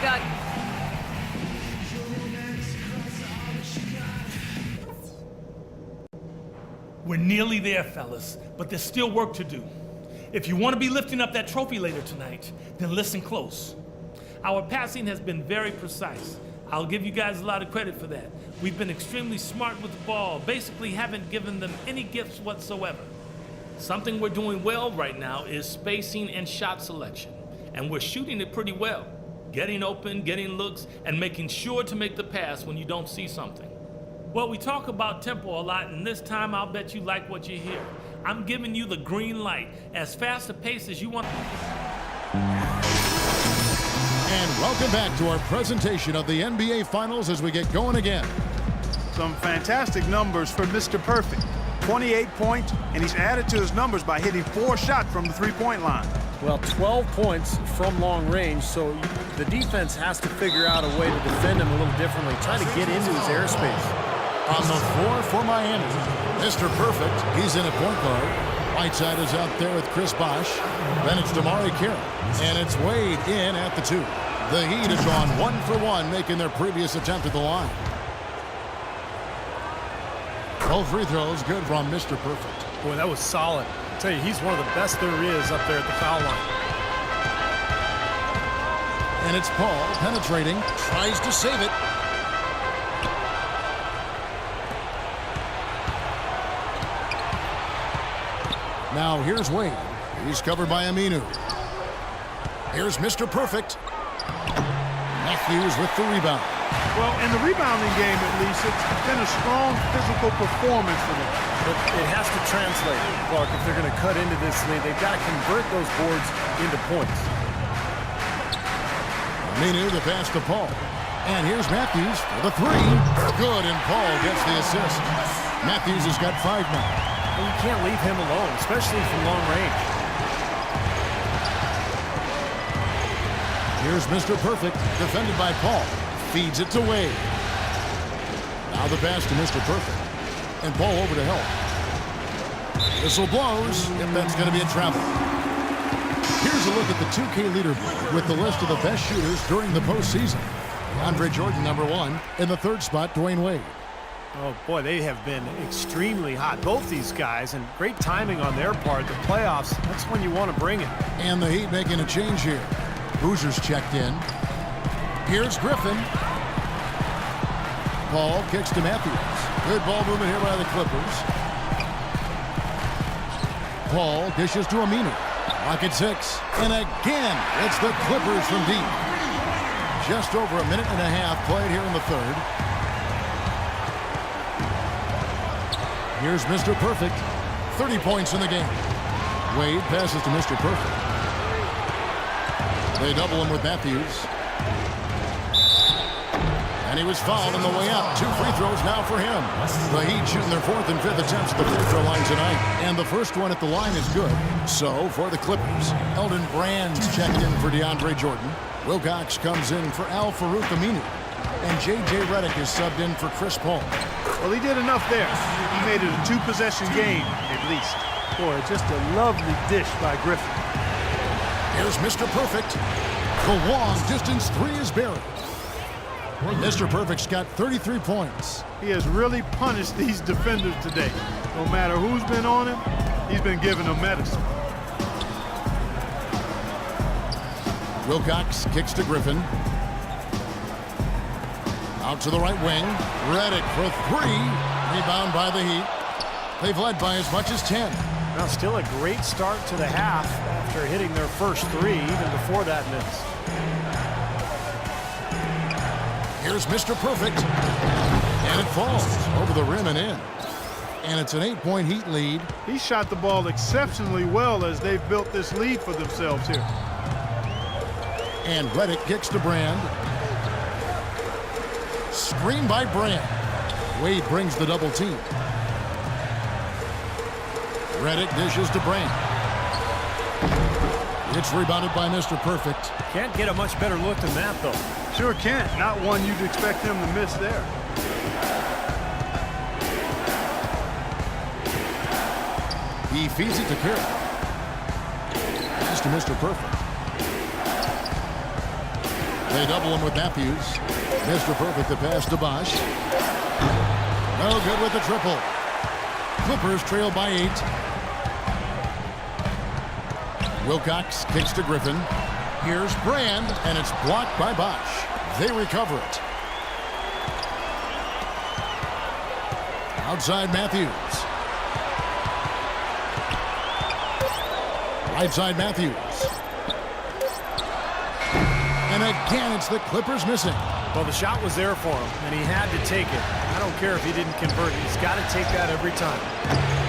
got. We're nearly there, fellas, but there's still work to do. If you want to be lifting up that trophy later tonight, then listen close. Our passing has been very precise. I'll give you guys a lot of credit for that. We've been extremely smart with the ball, basically haven't given them any gifts whatsoever. Something we're doing well right now is spacing and shot selection, and we're shooting it pretty well. Getting open, getting looks, and making sure to make the pass when you don't see something. Well, we talk about tempo a lot, and this time I'll bet you like what you hear. I'm giving you the green light, as fast a pace as you want. And welcome back to our presentation of the NBA Finals as we get going again. Some fantastic numbers for Mr. Perfect. 28 points, and he's added to his numbers by hitting 4 shots from the three-point line. Well, 12 points from long range, so the defense has to figure out a way to defend him a little differently, trying to get into his airspace. On the floor for Miami, Mr. Perfect, he's in at point guard. Whiteside is out there with Chris Bosh. Then it's Damari Carroll, and it's Wade in at the 2. The Heat has gone 1 for 1, making their previous attempt at the line. 12 free throws, good from Mr. Perfect. Boy, that was solid. I tell you, he's one of the best there is up there at the foul line. And it's Paul penetrating, tries to save it. Now here's Wade. He's covered by Aminu. Here's Mr. Perfect. Matthews with the rebound. Well, in the rebounding game, at least, it's been a strong physical performance for them. But it has to translate, Clark, if they're going to cut into this lead. They've got to convert those boards into points. Aminu, the pass to Paul. And here's Matthews for the 3. Good, and Paul gets the assist. Matthews has got 5 now. Well, you can't leave him alone, especially from long range. Here's Mr. Perfect, defended by Paul. Feeds it to Wade. Now the pass to Mr. Perfect. And Paul over to help. Whistle blows, if that's going to be a travel. Here's a look at the 2K leaderboard with the list of the best shooters during the postseason. DeAndre Jordan, number 1. In the 3rd spot, Dwayne Wade. Oh, boy, they have been extremely hot, both these guys, and great timing on their part. The playoffs, that's when you want to bring it. And the Heat making a change here. Boozer's checked in. Here's Griffin. Paul kicks to Matthews. Good ball movement here by the Clippers. Paul dishes to Aminu. Rocket 6. And again, it's the Clippers from deep. Just over a minute and a half played here in the 3rd. Here's Mr. Perfect. 30 points in the game. Wade passes to Mr. Perfect. They double him with Matthews. And he was fouled on the way out. 2 free throws now for him. The Heat shooting their 4th and 5th attempts at the free throw line tonight. And the first one at the line is good. So for the Clippers, Elton Brand's checked in for DeAndre Jordan. Wilcox comes in for Al-Farouq Aminu. And J.J. Redick is subbed in for Chris Paul. Well, he did enough there. He made it a 2-possession game, at least. Boy, just a lovely dish by Griffin. Here's Mr. Perfect. The long distance 3 is buried. Mr. Perfect's got 33 points. He has really punished these defenders today. No matter who's been on him, he's been giving them medicine. Wilcox kicks to Griffin. Out to the right wing. Redick for 3. Rebound by the Heat. They've led by as much as 10. Now still a great start to the half after hitting their first 3 even before that miss. Here's Mr. Perfect. And it falls over the rim and in. And it's an 8-point Heat lead. He shot the ball exceptionally well as they've built this lead for themselves here. And Redick kicks to Brand. Screen by Brand. Wade brings the double team. Redick dishes to Brand. It's rebounded by Mr. Perfect. Can't get a much better look than that, though. Sure can't. Not one you'd expect him to miss there. He feeds it to Carroll. Pass to Mr. Perfect. They double him with Matthews. Mr. Perfect the pass to Bosch. No good with the triple. Clippers trail by 8. Wilcox kicks to Griffin. Here's Brand, and it's blocked by Bosch. They recover it. Outside Matthews. Right side Matthews. And again, it's the Clippers missing. Well, the shot was there for him, and he had to take it. I don't care if he didn't convert. He's got to take that every time.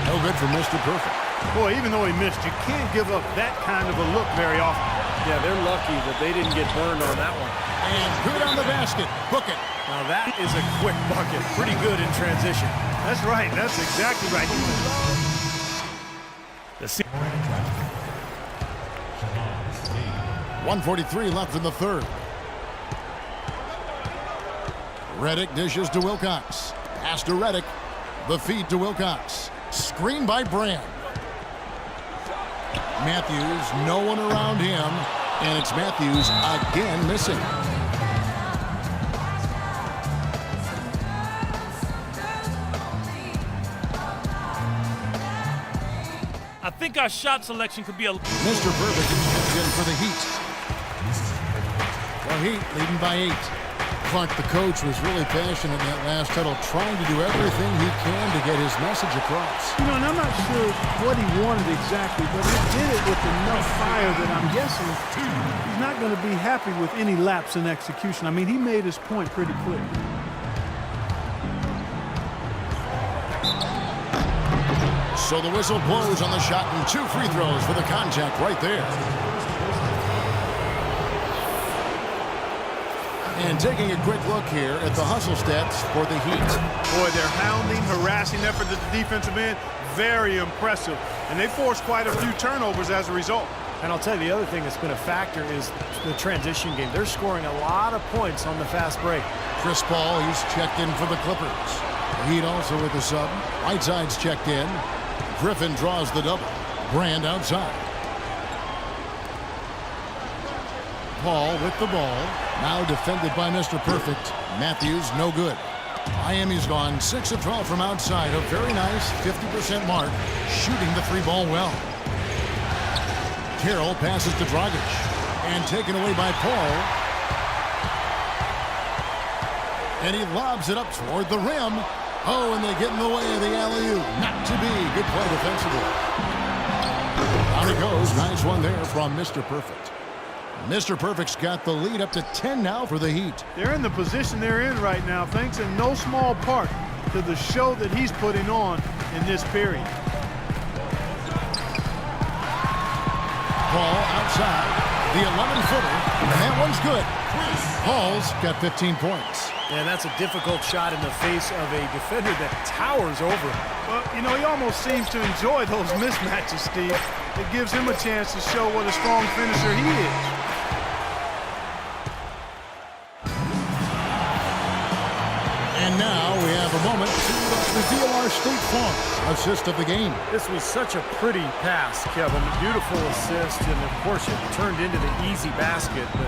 No good for Mr. Perfect. Boy, even though he missed, you can't give up that kind of a look very often. Yeah, they're lucky that they didn't get burned on that one. And good on the basket. Book it. Now that is a quick bucket. Pretty good in transition. That's right. That's exactly right. The se- 1:43 left in the third. Reddick dishes to Wilcox. Pass to Reddick. The feed to Wilcox. Screen by Brand. Matthews, no one around him. And it's Matthews again missing. I think our shot selection could be a... Mr. Perfect is in for the Heat. The Heat leading by 8. Clark, the coach, was really passionate in that last huddle, trying to do everything he can to get his message across. You know, and I'm not sure what he wanted exactly, but he did it with enough fire that I'm guessing he's not going to be happy with any lapse in execution. I mean, he made his point pretty clear. So the whistle blows on the shot and 2 free throws for the contact right there. And taking a quick look here at the hustle stats for the Heat. Boy, their hounding, harassing effort at the defensive end, very impressive. And they forced quite a few turnovers as a result. And I'll tell you, the other thing that's been a factor is the transition game. They're scoring a lot of points on the fast break. Chris Paul, he's checked in for the Clippers. The Heat also with the sub. Whiteside's checked in. Griffin draws the double. Brand outside. Paul with the ball. Now defended by Mr. Perfect. Matthews, no good. Miami's gone 6 of 12 from outside. A very nice 50% mark. Shooting the 3-ball well. Carroll passes to Dragic. And taken away by Paul. And he lobs it up toward the rim. Oh, and they get in the way of the alley-oop. Not to be. Good play defensively. Down it goes. Nice one there from Mr. Perfect. Mr. Perfect's got the lead up to 10 now for the Heat. They're in the position they're in right now, thanks in no small part to the show that he's putting on in this period. Paul outside. The 11-footer. And that one's good. Paul's got 15 points. And that's a difficult shot in the face of a defender that towers over him. Well, you know, he almost seems to enjoy those mismatches, Steve. It gives him a chance to show what a strong finisher he is. And now we have a moment to reveal our State Farm assist of the game. This was such a pretty pass, Kevin. Beautiful assist, and of course it turned into the easy basket, but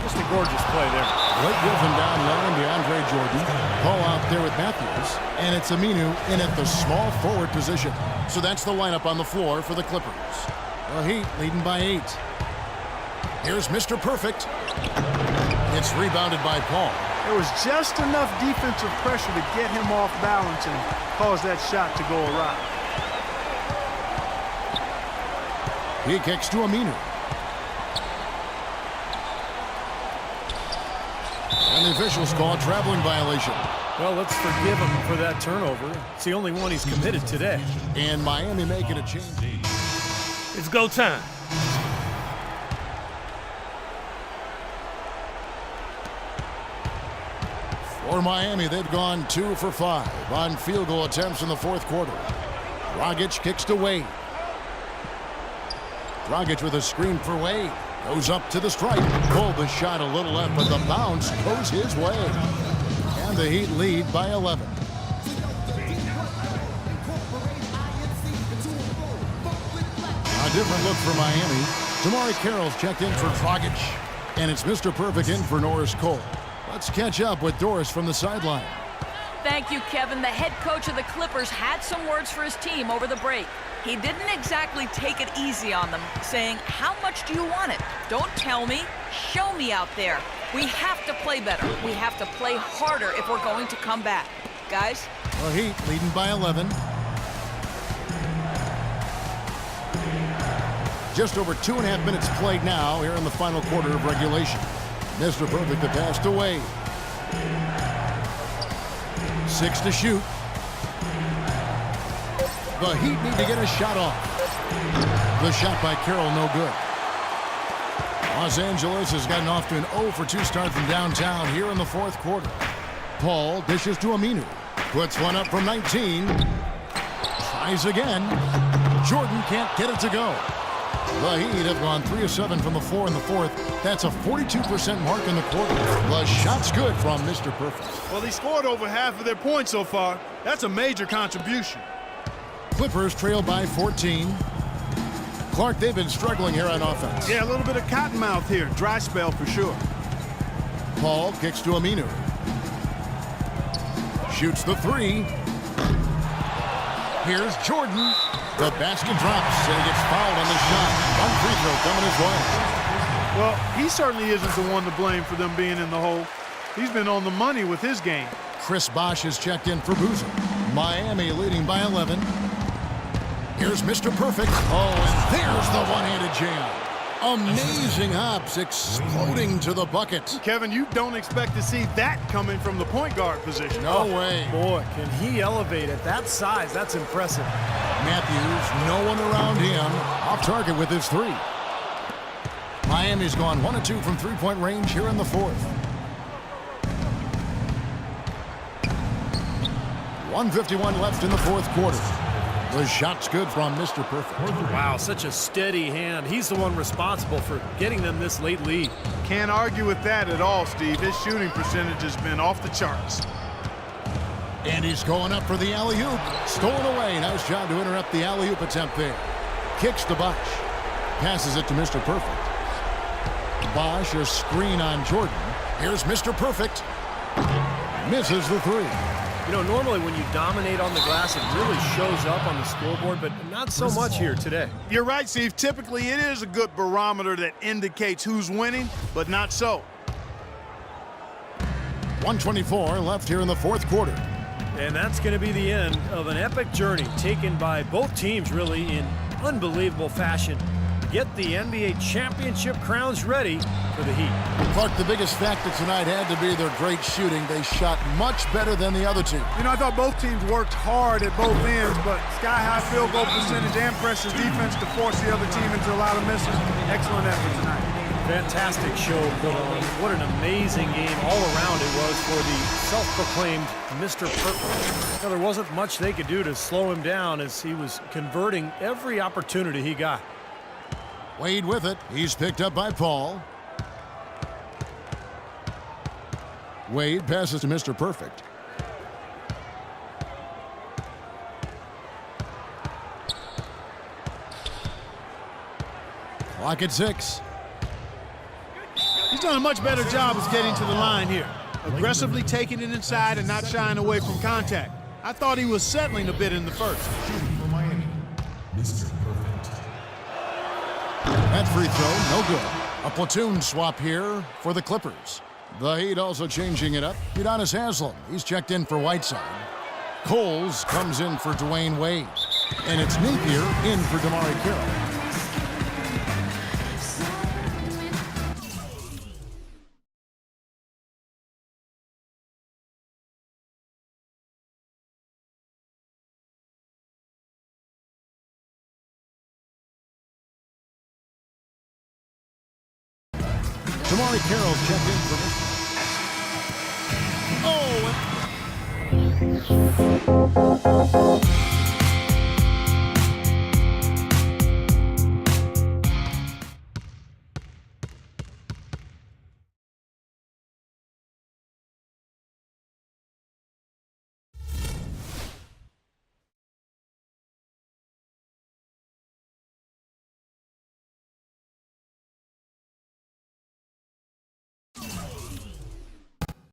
just a gorgeous play there. Blake Griffin down low and DeAndre Jordan. Paul out there with Matthews. And it's Aminu in at the small forward position. So that's the lineup on the floor for the Clippers. The Heat leading by 8. Here's Mr. Perfect. It's rebounded by Paul. There was just enough defensive pressure to get him off balance and cause that shot to go awry. He kicks to Aminu. And the officials call a traveling violation. Well, let's forgive him for that turnover. It's the only one he's committed today. And Miami making a change. It's go time. For Miami, they've gone 2 for 5 on field goal attempts in the fourth quarter. Dragic kicks to Wade. Dragic with a screen for Wade. Goes up to the stripe. Pulled the shot a little left, but the bounce goes his way. And the Heat lead by 11. A different look for Miami. Tamari Carroll's checked in for Dragic. And it's Mr. Perfect in for Norris Cole. Let's catch up with Doris from the sideline. Thank you, Kevin. The head coach of the Clippers had some words for his team over the break. He didn't exactly take it easy on them, saying, how much do you want it? Don't tell me. Show me out there. We have to play better. We have to play harder if we're going to come back. Guys? The Heat leading by 11. Just over 2.5 minutes played now here in the final quarter of regulation. Mr. Perfect the pass to Wade. 6 to shoot. The Heat need to get a shot off. The shot by Carroll, no good. Los Angeles has gotten off to an 0 for 2 start from downtown here in the fourth quarter. Paul dishes to Aminu. Puts one up from 19. Tries again. Jordan can't get it to go. The Heat have gone 3 of 7 from the floor in the fourth. That's a 42% mark in the quarter. The shot's good from Mr. Perfect. Well, he scored over half of their points so far. That's a major contribution. Clippers trail by 14. Clark, they've been struggling here on offense. Yeah, a little bit of cottonmouth here. Dry spell for sure. Paul kicks to Aminu. Shoots the 3. Here's Jordan. The basket drops, and he gets fouled on the shot. One free throw coming his way. Well, he certainly isn't the one to blame for them being in the hole. He's been on the money with his game. Chris Bosh is checked in for Boozer. Miami leading by 11. Here's Mr. Perfect. Oh, and there's the one-handed jam. Amazing hops exploding to the bucket. Kevin, you don't expect to see that coming from the point guard position. No way. Boy, can he elevate at that size. That's impressive. Matthews, no one around him. Off target with his 3. Miami's gone 1 of 2 from three-point range here in the fourth. 1:51 left in the fourth quarter. The shot's good from Mr. Perfect. Wow, such a steady hand. He's the one responsible for getting them this late lead. Can't argue with that at all, Steve. His shooting percentage has been off the charts. And he's going up for the alley-oop. Stolen away. Nice job to interrupt the alley-oop attempt there. Kicks to Bosh. Passes it to Mr. Perfect. Bosh, a screen on Jordan. Here's Mr. Perfect. Misses the 3. You know, normally when you dominate on the glass, it really shows up on the scoreboard, but not so much here today. You're right, Steve. Typically, it is a good barometer that indicates who's winning, but not so. 1:24 left here in the fourth quarter. And that's going to be the end of an epic journey taken by both teams, really, in unbelievable fashion. Get the NBA championship crowns ready for the Heat. Clark, the biggest factor tonight had to be their great shooting. They shot much better than the other two. You know, I thought both teams worked hard at both ends, but sky-high field goal percentage and pressure defense to force the other team into a lot of misses. Excellent effort tonight. Fantastic show put on. What an amazing game all around it was for the self-proclaimed Mr. Perfect. Now, there wasn't much they could do to slow him down as he was converting every opportunity he got. Wade with it. He's picked up by Paul. Wade passes to Mr. Perfect. Clock at 6. He's done a much better job of getting to the line here. Aggressively taking it inside and not shying away from contact. I thought he was settling a bit in the first. For Miami, Mr. Perfect. That free throw, no good. A platoon swap here for the Clippers. The Heat also changing it up. Udonis Haslem, he's checked in for Whiteside. Coles comes in for Dwayne Wade. And it's Napier in for DeMarre Carroll. DeMarre Carroll checked in for Mr.